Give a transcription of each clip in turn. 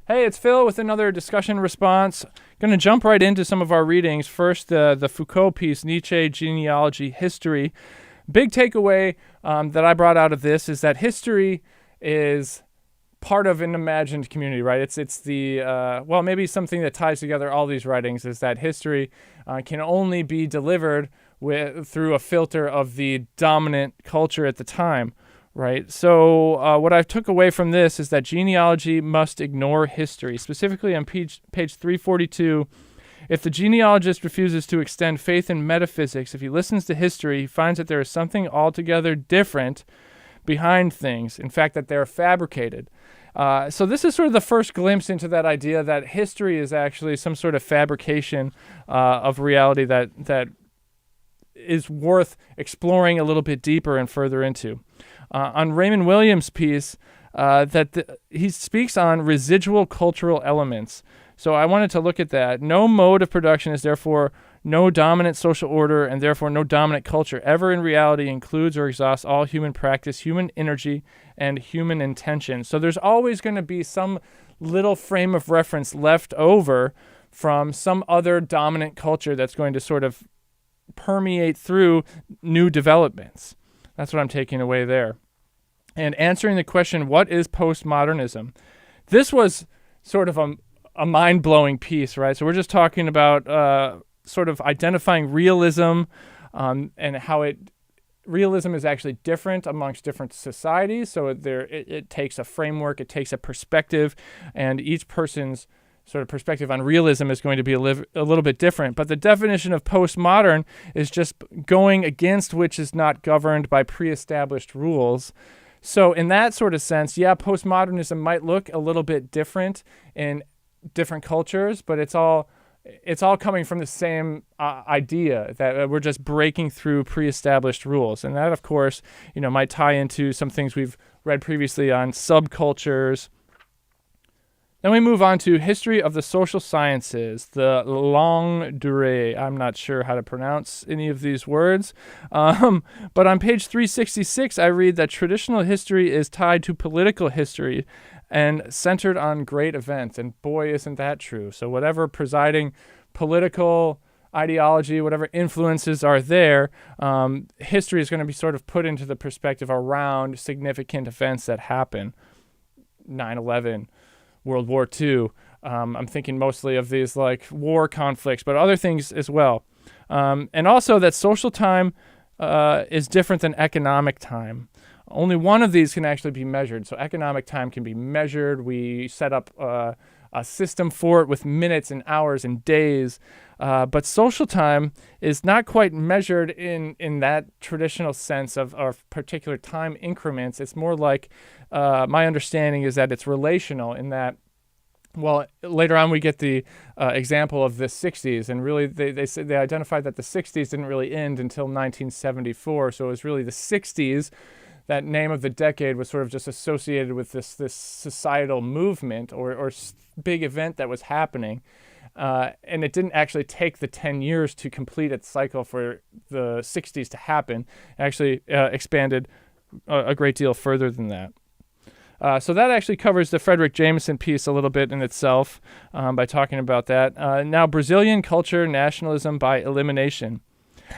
Hey, it's Phil with another discussion response. Going to jump right into some of our readings. First, the Foucault piece, Nietzsche, Genealogy, History. Big takeaway that I brought out of this is that history is part of an imagined community, right? It's the, maybe something that ties together all these writings is that history can only be delivered through a filter of the dominant culture at the time. Right. So what I took away from this is that genealogy must ignore history. Specifically on page 342, if the genealogist refuses to extend faith in metaphysics, if he listens to history, he finds that there is something altogether different behind things. In fact, that they're fabricated. So this is sort of the first glimpse into that idea that history is actually some sort of fabrication of reality that is worth exploring a little bit deeper and further into. On Raymond Williams' piece, he speaks on residual cultural elements. So I wanted to look at that. No mode of production is therefore no dominant social order and therefore no dominant culture ever in reality includes or exhausts all human practice, human energy, and human intention. So there's always going to be some little frame of reference left over from some other dominant culture that's going to sort of permeate through new developments. That's what I'm taking away there. And answering the question, what is postmodernism? This was sort of a mind-blowing piece, right? So we're just talking about sort of identifying realism and how realism is actually different amongst different societies. So it takes a framework, it takes a perspective, and each person's sort of perspective on realism is going to be a little bit different. But the definition of postmodern is just going against which is not governed by pre-established rules. So in that sort of sense, yeah, postmodernism might look a little bit different in different cultures, but it's all coming from the same idea that we're just breaking through pre-established rules. And that, of course, might tie into some things we've read previously on subcultures. Then we move on to History of the Social Sciences, the longue durée. I'm not sure how to pronounce any of these words. But on page 366, I read that traditional history is tied to political history and centered on great events. And boy, isn't that true. So whatever presiding political ideology, whatever influences are there, history is going to be sort of put into the perspective around significant events that happen. 9/11. World War II. I'm thinking mostly of these like war conflicts, but other things as well. And also that social time is different than economic time. Only one of these can actually be measured. So economic time can be measured. We set up a system for it with minutes and hours and days. But social time is not quite measured in that traditional sense of particular time increments. It's more like, my understanding is that it's relational in that, well, later on we get the example of the 60s, and really they identified that the 60s didn't really end until 1974. So it was really the 60s. That name of the decade was sort of just associated with this societal movement or big event that was happening. And it didn't actually take the 10 years to complete its cycle for the 60s to happen. It actually expanded a great deal further than that. So that actually covers the Frederick Jameson piece a little bit in itself by talking about that. Now, Brazilian culture, nationalism by elimination.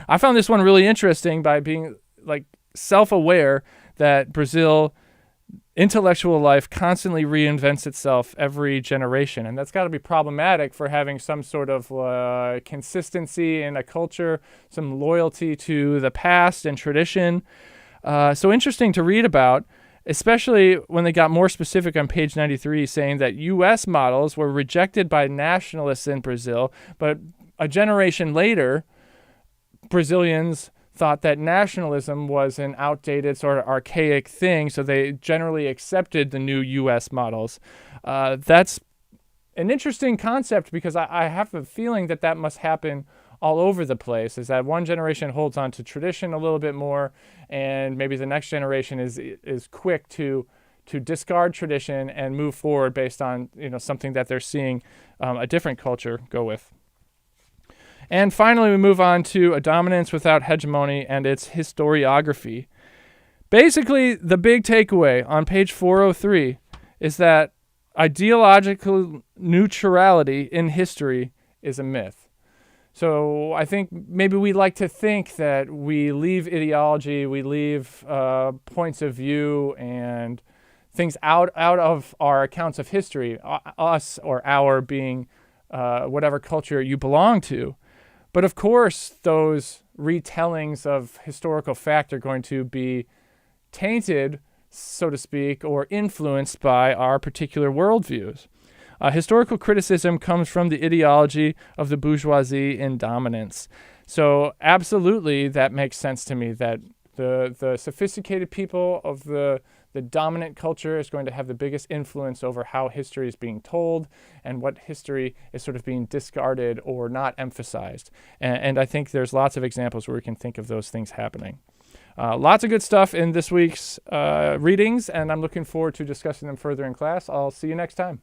I found this one really interesting by being like self-aware that Brazil intellectual life constantly reinvents itself every generation. And that's got to be problematic for having some sort of consistency in a culture, some loyalty to the past and tradition. So interesting to read about, especially when they got more specific on page 93, saying that U.S. models were rejected by nationalists in Brazil, but a generation later, Brazilians thought that nationalism was an outdated sort of archaic thing, so they generally accepted the new U.S. models. That's an interesting concept because I have a feeling that must happen all over the place, is that one generation holds on to tradition a little bit more, and maybe the next generation is quick to discard tradition and move forward based on something that they're seeing a different culture go with. And finally, we move on to A Dominance Without Hegemony and its historiography. Basically, the big takeaway on page 403 is that ideological neutrality in history is a myth. So I think maybe we like to think that we leave ideology, we leave points of view and things out of our accounts of history, us or our being whatever culture you belong to. But of course, those retellings of historical fact are going to be tainted, so to speak, or influenced by our particular worldviews. Historical criticism comes from the ideology of the bourgeoisie in dominance. So absolutely, that makes sense to me that the sophisticated people of the dominant culture is going to have the biggest influence over how history is being told and what history is sort of being discarded or not emphasized. And I think there's lots of examples where we can think of those things happening. Lots of good stuff in this week's readings, and I'm looking forward to discussing them further in class. I'll see you next time.